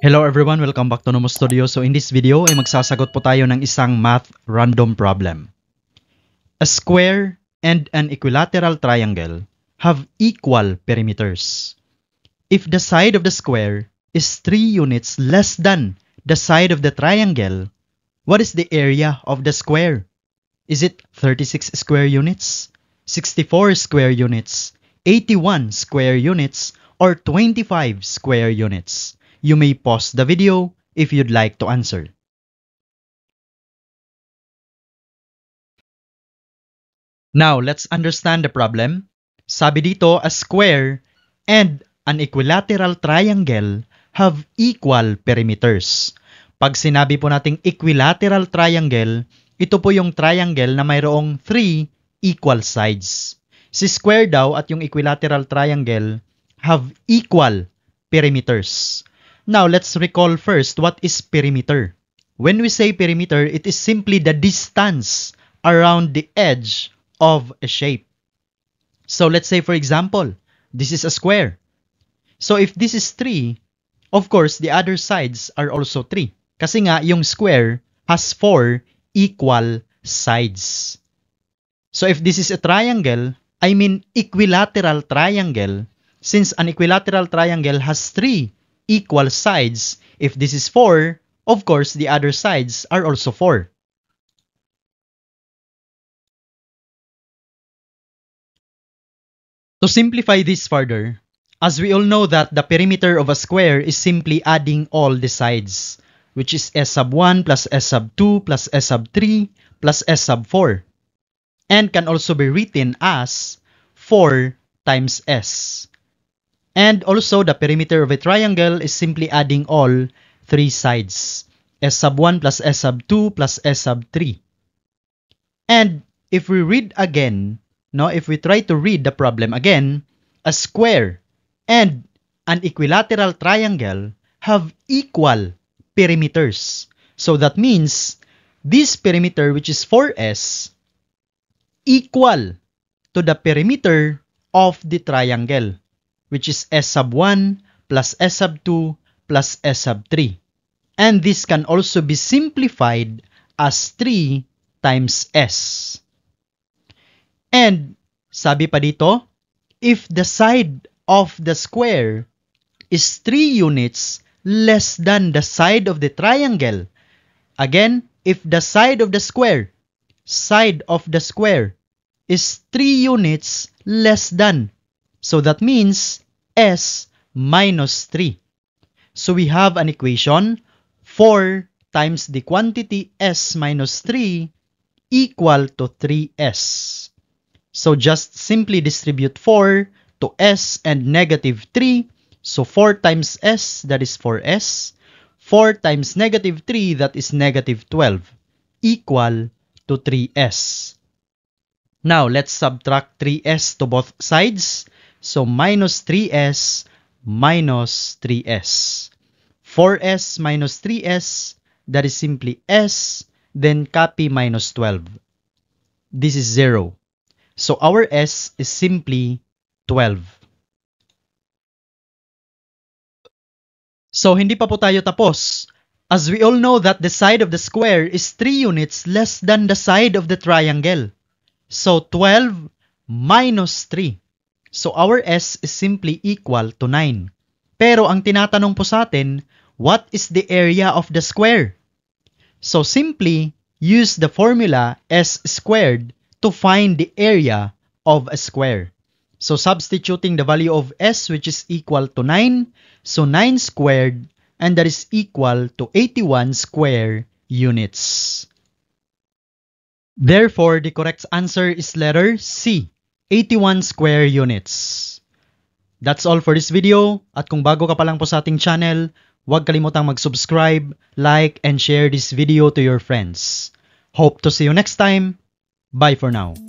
Hello everyone, welcome back to Nomo Studio. So in this video ay magsasagot po tayo ng isang math random problem. A square and an equilateral triangle have equal perimeters. If the side of the square is 3 units less than the side of the triangle, what is the area of the square? Is it 36 square units, 64 square units, 81 square units, or 25 square units? You may pause the video if you'd like to answer. Now, let's understand the problem. Sabi dito, a square and an equilateral triangle have equal perimeters. Pag sinabi po nating equilateral triangle, ito po yung triangle na mayroong 3 equal sides. Si square daw at yung equilateral triangle have equal perimeters. Now, let's recall first what is perimeter. When we say perimeter, it is simply the distance around the edge of a shape. So, let's say for example, this is a square. So, if this is 3, of course, the other sides are also 3. Kasi nga, yung square has 4 equal sides. So, if this is a triangle, I mean equilateral triangle, since an equilateral triangle has 3 equal sides, if this is 4, of course, the other sides are also 4. To simplify this further, as we all know that the perimeter of a square is simply adding all the sides, which is s sub 1 plus s sub 2 plus s sub 3 plus s sub 4, and can also be written as 4 times s. And also, the perimeter of a triangle is simply adding all 3 sides. S sub 1 plus S sub 2 plus S sub 3. And if we read again, if we try to read the problem again, a square and an equilateral triangle have equal perimeters. So that means this perimeter, which is 4S, equal to the perimeter of the triangle, which is S sub 1 plus S sub 2 plus S sub 3. And this can also be simplified as 3 times S. And sabi pa dito, if the side of the square is 3 units less than the side of the triangle, again, if the side of the square is 3 units less than, so that means S minus 3. So we have an equation, 4 times the quantity S minus 3 equal to 3S. So just simply distribute 4 to S and negative 3. So 4 times S, that is 4S. 4 times negative 3, that is negative 12, equal to 3S. Now, let's subtract 3S to both sides. So, minus 3S minus 3S. 4S minus 3S, that is simply S, then copy minus 12. This is 0. So, our S is simply 12. So, hindi pa po tayo tapos. As we all know that the side of the square is 3 units less than the side of the triangle. So, 12 minus 3. So, our S is simply equal to 9. Pero, ang tinatanong po sa atin, what is the area of the square? So, simply use the formula S squared to find the area of a square. So, substituting the value of S, which is equal to 9, so 9 squared, and that is equal to 81 square units. Therefore, the correct answer is letter C, 81 square units. That's all for this video. At kung bago ka pa lang po sa ating channel, huwag kalimutang mag-subscribe, like, and share this video to your friends. Hope to see you next time. Bye for now.